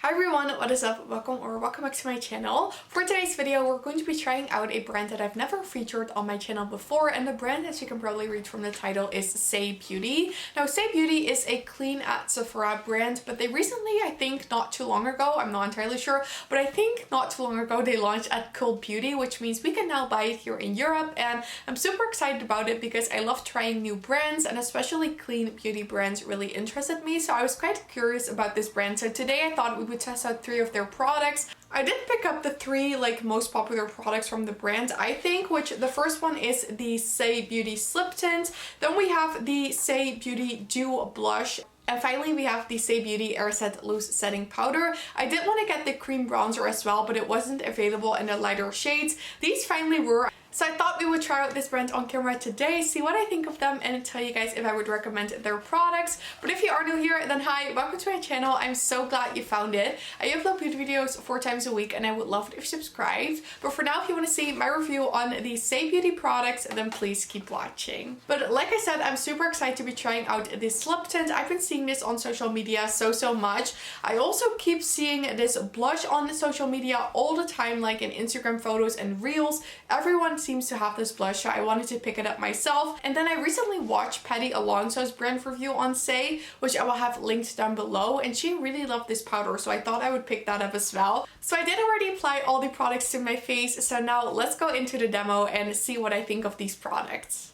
Hi everyone, what is up? Welcome back to my channel. For today's video, we're going to be trying out a brand that I've never featured on my channel before, and the brand, as you can probably read from the title, is Saie Beauty. Now, Saie Beauty is a clean at Sephora brand, but they recently, I think not too long ago, I'm not entirely sure, but I think not too long ago they launched at Cult Beauty, which means we can now buy it here in Europe, and I'm super excited about it because I love trying new brands, and especially clean beauty brands really interested me, so I was quite curious about this brand. So today I thought we would test out 3 of their products. I did pick up the 3 most popular products from the brand, I think, which the first one is the Saie Beauty Slip Tint. Then we have the Saie Beauty Dew Blush. And finally, we have the Saie Beauty Air Set Loose Setting Powder. I did want to get the cream bronzer as well, but it wasn't available in the lighter shades. These finally were. So I thought we would try out this brand on camera today, see what I think of them, and tell you guys if I would recommend their products. But if you are new here, then hi, welcome to my channel. I'm so glad you found it. I upload beauty videos 4 times a week, and I would love it if you subscribed. But for now, if you want to see my review on the Saie Beauty products, then please keep watching. But like I said, I'm super excited to be trying out this slip tint. I've been seeing this on social media so much. I also keep seeing this blush on social media all the time, like in Instagram photos and reels. Everyone seems to have this blush, so I wanted to pick it up myself. And then I recently watched Patty Alonso's brand review on Saie, which I will have linked down below, and she really loved this powder, so I thought I would pick that up as well. So I did already apply all the products to my face, so now let's go into the demo and see what I think of these products.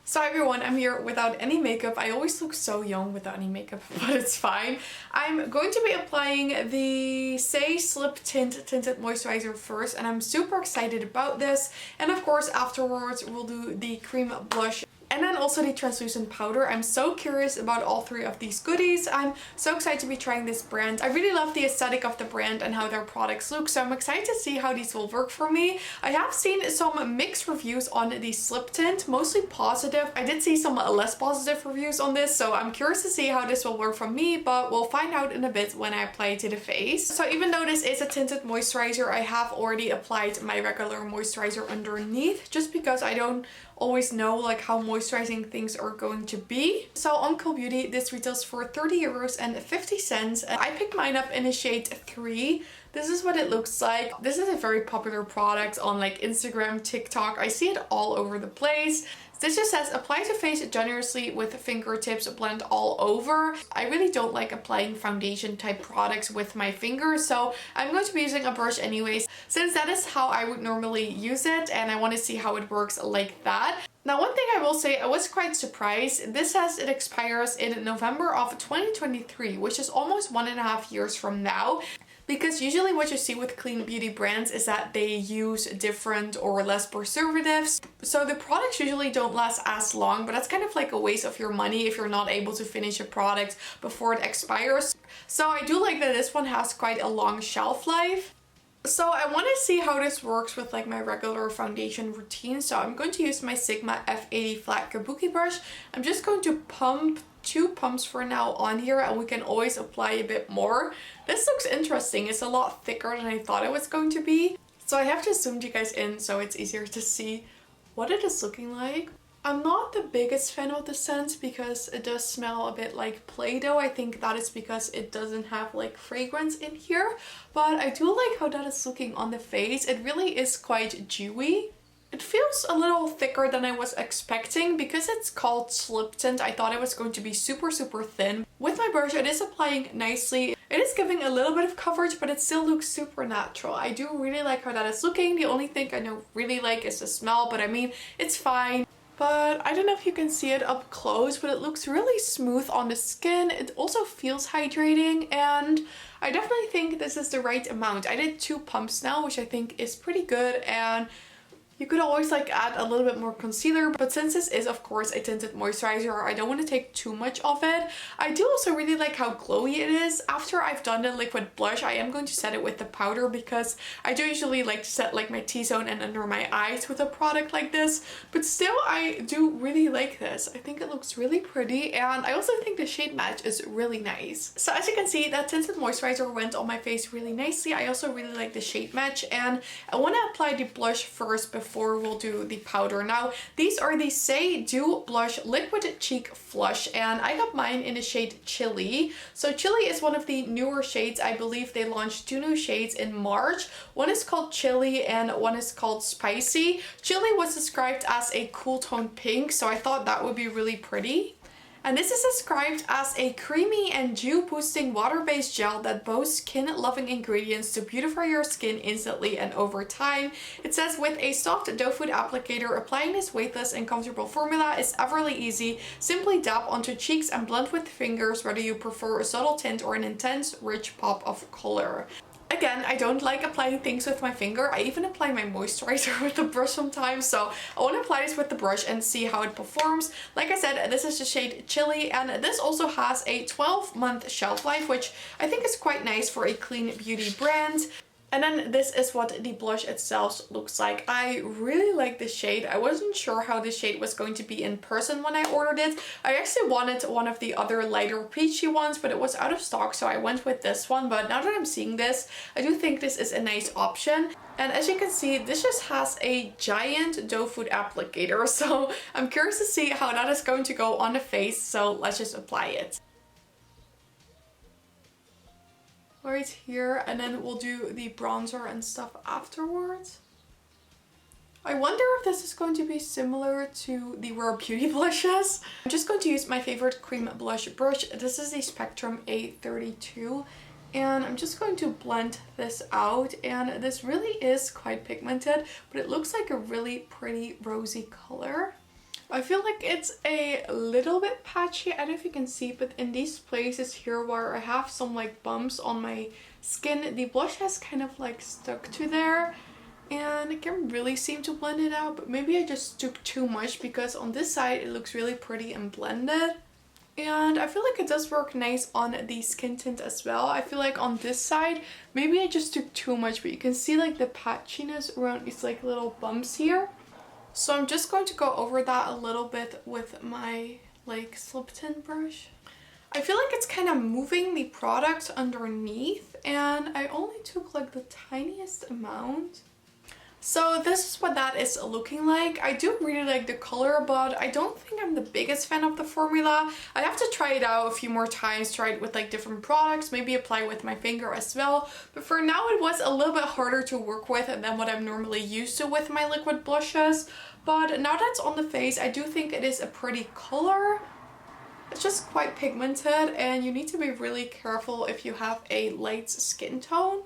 So hi everyone, I'm here without any makeup. I always look so young without any makeup, but it's fine. I'm going to be applying the Saie Slip Tint Tinted Moisturizer first, and I'm super excited about this. And of course, afterwards, we'll do the cream blush and then also the translucent powder. I'm so curious about all 3 of these goodies. I'm so excited to be trying this brand. I really love the aesthetic of the brand and how their products look, so I'm excited to see how these will work for me. I have seen some mixed reviews on the slip tint, mostly positive. I did see some less positive reviews on this, so I'm curious to see how this will work for me, but we'll find out in a bit when I apply it to the face. So even though this is a tinted moisturizer, I have already applied my regular moisturizer underneath, just because I don't always know how moisturizing things are going to be. So on Cult Beauty, this retails for 30 euros and 50 cents. I picked mine up in a shade 3. This is what it looks like. This is a very popular product on Instagram, TikTok. I see it all over the place. This just says apply to face generously with fingertips, blend all over. I really don't like applying foundation type products with my fingers, so I'm going to be using a brush anyways, since that is how I would normally use it, and I want to see how it works like that. Now, one thing I will say, I was quite surprised. This says it expires in November of 2023, which is almost 1.5 years from now. Because usually what you see with clean beauty brands is that they use different or less preservatives. So the products usually don't last as long, but that's kind of like a waste of your money if you're not able to finish a product before it expires. So I do like that this one has quite a long shelf life. So I want to see how this works with my regular foundation routine. So I'm going to use my Sigma F80 flat kabuki brush. I'm just going to pump 2 pumps for now on here, and we can always apply a bit more. This looks interesting. It's a lot thicker than I thought it was going to be. So I have to zoom you guys in so it's easier to see what it is looking like. I'm not the biggest fan of the scent because it does smell a bit like Play-Doh. I think that is because it doesn't have fragrance in here, but I do like how that is looking on the face. It really is quite dewy. It feels a little thicker than I was expecting. Because it's called slip tint, I thought it was going to be super thin. With my brush, it is applying nicely. It is giving a little bit of coverage, but it still looks super natural. I do really like how that is looking. The only thing I don't really like is the smell, but I mean, it's fine. But I don't know if you can see it up close, but it looks really smooth on the skin. It also feels hydrating, and I definitely think this is the right amount. I did 2 pumps now, which I think is pretty good, and you could always add a little bit more concealer, but since this is of course a tinted moisturizer, I don't want to take too much of it. I do also really like how glowy it is. After I've done the liquid blush, I am going to set it with the powder because I do usually like to set my T-zone and under my eyes with a product like this. But still, I do really like this. I think it looks really pretty, and I also think the shade match is really nice. So as you can see, that tinted moisturizer went on my face really nicely. I also really like the shade match, and I want to apply the blush first before before we'll do the powder. Now, these are the Saie Dew Blush Liquid Cheek Flush, and I got mine in the shade Chili. So Chili is one of the newer shades. I believe they launched 2 new shades in March. One is called Chili and one is called Spicy. Chili was described as a cool tone pink, so I thought that would be really pretty. And this is described as a creamy and dew-boosting water-based gel that boasts skin-loving ingredients to beautify your skin instantly and over time. It says, with a soft doe food applicator, applying this weightless and comfortable formula is everly easy. Simply dab onto cheeks and blend with fingers, whether you prefer a subtle tint or an intense, rich pop of color. Again, I don't like applying things with my finger. I even apply my moisturizer with the brush sometimes, so I want to apply this with the brush and see how it performs. Like I said, this is the shade Chili, and this also has a 12-month shelf life, which I think is quite nice for a clean beauty brand. And then this is what the blush itself looks like. I really like this shade. I wasn't sure how this shade was going to be in person when I ordered it. I actually wanted one of the other lighter peachy ones, but it was out of stock, so I went with this one. But now that I'm seeing this, I do think this is a nice option. And as you can see, this just has a giant doe food applicator, so I'm curious to see how that is going to go on the face, so let's just apply it. Right here, and then we'll do the bronzer and stuff afterwards. I wonder if this is going to be similar to the Rare Beauty blushes. I'm just going to use my favorite cream blush brush. This is the Spectrum A32, and I'm just going to blend this out, and this really is quite pigmented, but it looks like a really pretty rosy color. I feel like it's a little bit patchy. I don't know if you can see, but in these places here where I have some like bumps on my skin, the blush has kind of like stuck to there, and I can't really seem to blend it out, but maybe I just took too much, because on this side it looks really pretty and blended. And I feel like it does work nice on the skin tint as well. I feel like on this side, maybe I just took too much, but you can see like the patchiness around these like little bumps here. So I'm just going to go over that a little bit with my like slip tint brush. I feel like it's kind of moving the product underneath, and I only took like the tiniest amount. So this is what that is looking like. I do really like the color, but I don't think I'm the biggest fan of the formula. I have to try it out a few more times, try it with like different products, maybe apply with my finger as well. But for now it was a little bit harder to work with than what I'm normally used to with my liquid blushes. But now that's on the face, I do think it is a pretty color. It's just quite pigmented, and you need to be really careful if you have a light skin tone.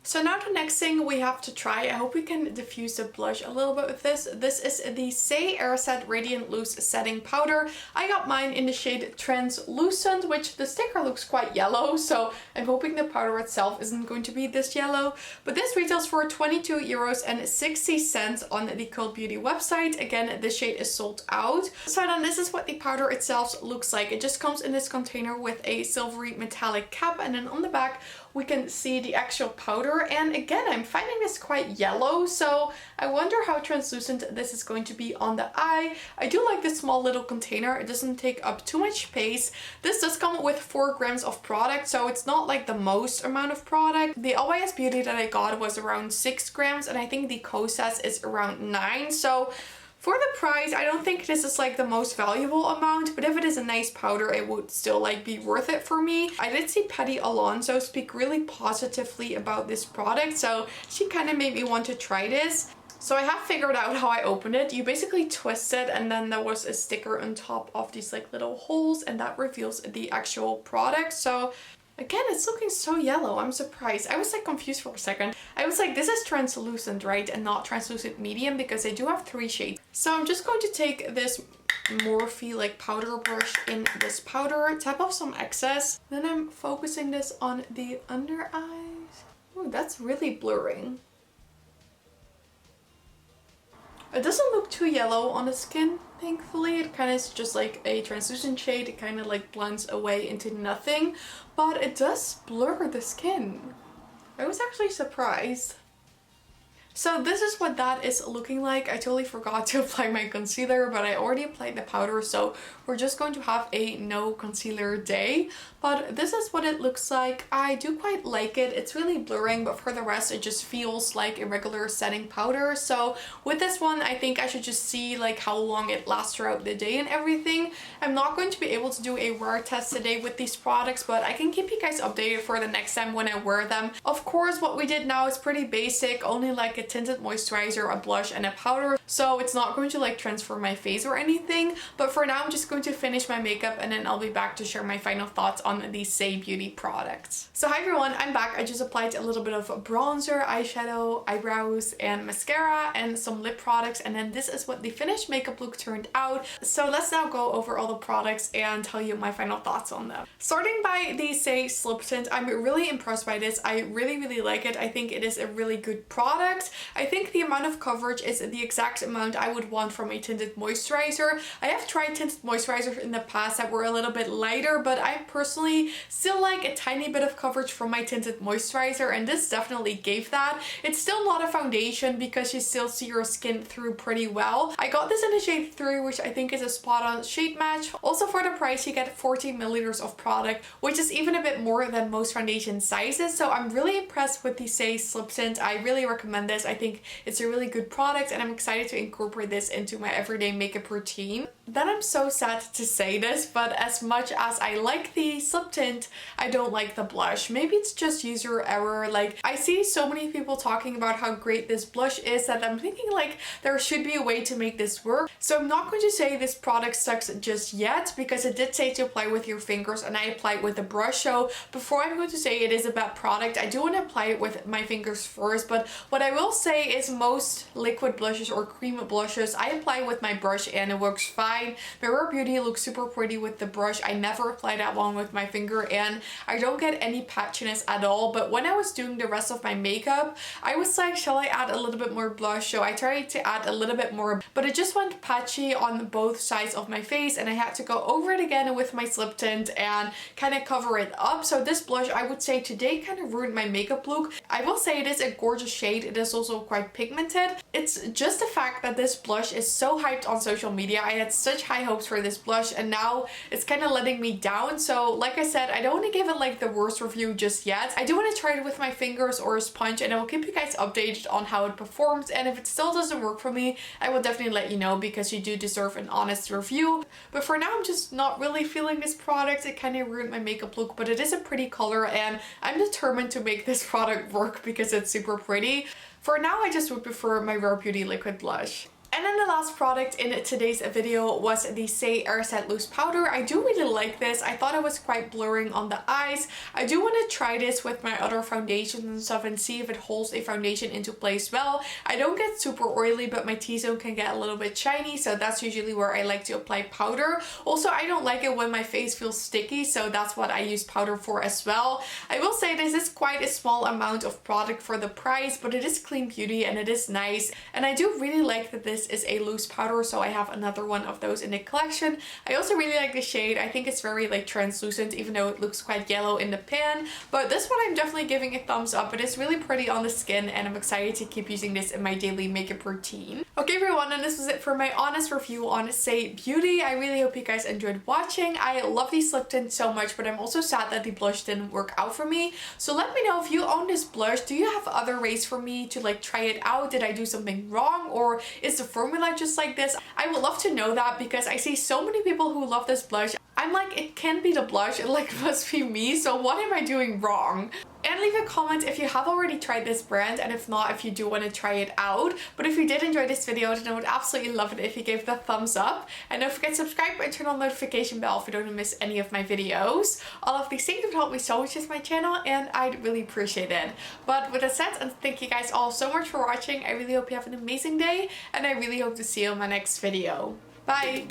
So now the next thing we have to try, I hope we can diffuse the blush a little bit with this. This is the Saie Airset Radiant Loose Setting Powder. I got mine in the shade Translucent, which the sticker looks quite yellow, so I'm hoping the powder itself isn't going to be this yellow. But this retails for €22.60 on the Cult Beauty website. Again, this shade is sold out. So then this is what the powder itself looks like. It just comes in this container with a silvery metallic cap, and then on the back we can see the actual powder. And again, I'm finding this quite yellow, so I wonder how translucent this is going to be on the eye. I do like this small little container. It doesn't take up too much space. This does come with 4 grams of product, so it's not like the most amount of product. The LYS Beauty that I got was around 6 grams, and I think the Kosas is around 9. So for the price, I don't think this is like the most valuable amount, but if it is a nice powder, it would still like be worth it for me. I did see Patty Alonso speak really positively about this product, so she kind of made me want to try this. So I have figured out how I opened it. You basically twist it, and then there was a sticker on top of these like little holes, and that reveals the actual product. So again, it's looking so yellow. I'm surprised. I was like confused for a second. I was like, this is translucent, right? And not translucent medium, because I do have 3 shades. So I'm just going to take this Morphe like powder brush in this powder, tap off some excess. Then I'm focusing this on the under eyes. Ooh, that's really blurring. It doesn't look too yellow on the skin, thankfully. It kind of is just like a translucent shade. It kind of like blends away into nothing, but it does blur the skin. I was actually surprised. So this is what that is looking like. I totally forgot to apply my concealer, but I already applied the powder, so we're just going to have a no concealer day. But this is what it looks like. I do quite like it. It's really blurring, but for the rest it just feels like a regular setting powder. So with this one, I think I should just see like how long it lasts throughout the day and everything. I'm not going to be able to do a wear test today with these products, but I can keep you guys updated for the next time when I wear them. Of course, what we did now is pretty basic, only like a tinted moisturizer, a blush, and a powder. So it's not going to like transform my face or anything. But for now, I'm just going to finish my makeup and then I'll be back to share my final thoughts on these Saie Beauty products. So hi everyone, I'm back. I just applied a little bit of bronzer, eyeshadow, eyebrows, and mascara, and some lip products. And then this is what the finished makeup look turned out. So let's now go over all the products and tell you my final thoughts on them. Starting by the Saie Slip Tint, I'm really impressed by this. I really like it. I think it is a really good product. I think the amount of coverage is the exact amount I would want from a tinted moisturizer. I have tried tinted moisturizers in the past that were a little bit lighter, but I personally still like a tiny bit of coverage from my tinted moisturizer, and this definitely gave that. It's still not a foundation because you still see your skin through pretty well. I got this in the shade 3, which I think is a spot on shade match. Also for the price, you get 40 milliliters of product, which is even a bit more than most foundation sizes. So I'm really impressed with the Saie Slip Tint. I really recommend this. I think it's a really good product and I'm excited to incorporate this into my everyday makeup routine. Then I'm so sad to say this, but as much as I like the slip tint, I don't like the blush. Maybe it's just user error. Like, I see so many people talking about how great this blush is that I'm thinking like there should be a way to make this work. So I'm not going to say this product sucks just yet, because it did say to apply with your fingers and I applied with a brush. So before I'm going to say it is a bad product, I do want to apply it with my fingers first. But what I will say is most liquid blushes or cream blushes, I apply with my brush and it works fine. My Rare Beauty looks super pretty with the brush. I never apply that one with my finger and I don't get any patchiness at all. But when I was doing the rest of my makeup, I was like, shall I add a little bit more blush? So I tried to add a little bit more, but it just went patchy on both sides of my face and I had to go over it again with my slip tint and kind of cover it up. So this blush, I would say today kind of ruined my makeup look. I will say it is a gorgeous shade. It is also quite pigmented. It's just the fact that this blush is so hyped on social media. I had such high hopes for this blush and now it's kind of letting me down. So like I said, I don't want to give it like the worst review just yet. I do want to try it with my fingers or a sponge and I will keep you guys updated on how it performs, and if it still doesn't work for me, I will definitely let you know because you do deserve an honest review. But for now, I'm just not really feeling this product. It kind of ruined my makeup look, but it is a pretty color and I'm determined to make this product work because it's super pretty. For now, I just would prefer my Rare Beauty liquid blush. And then the last product in today's video was the Saie Airset Loose Powder. I do really like this. I thought it was quite blurring on the eyes. I do want to try this with my other foundations and stuff and see if it holds a foundation into place well. I don't get super oily, but my T-zone can get a little bit shiny, so that's usually where I like to apply powder. Also, I don't like it when my face feels sticky, so that's what I use powder for as well. I will say this is quite a small amount of product for the price, but it is clean beauty and it is nice. And I do really like that this is a loose powder, so I have another one of those in the collection. I also really like the shade. I think it's very like translucent, even though it looks quite yellow in the pan. But this one I'm definitely giving a thumbs up. It is really pretty on the skin and I'm excited to keep using this in my daily makeup routine. Okay everyone, and this was it for my honest review on Saie Beauty. I really hope you guys enjoyed watching. I love these lip tints so much, but I'm also sad that the blush didn't work out for me. So let me know if you own this blush. Do you have other ways for me to like try it out? Did I do something wrong, or is the formula just like this? I would love to know that because I see so many people who love this blush. I'm like, it can't be the blush, it like must be me, so what am I doing wrong? And leave a comment if you have already tried this brand, and if not, if you do want to try it out. But if you did enjoy this video, then I would absolutely love it if you gave the thumbs up. And don't forget to subscribe and turn on the notification bell if you don't want to miss any of my videos. All of these things would help me so much with my channel and I'd really appreciate it. But with that said, and thank you guys all so much for watching. I really hope you have an amazing day and I really hope to see you in my next video. Bye!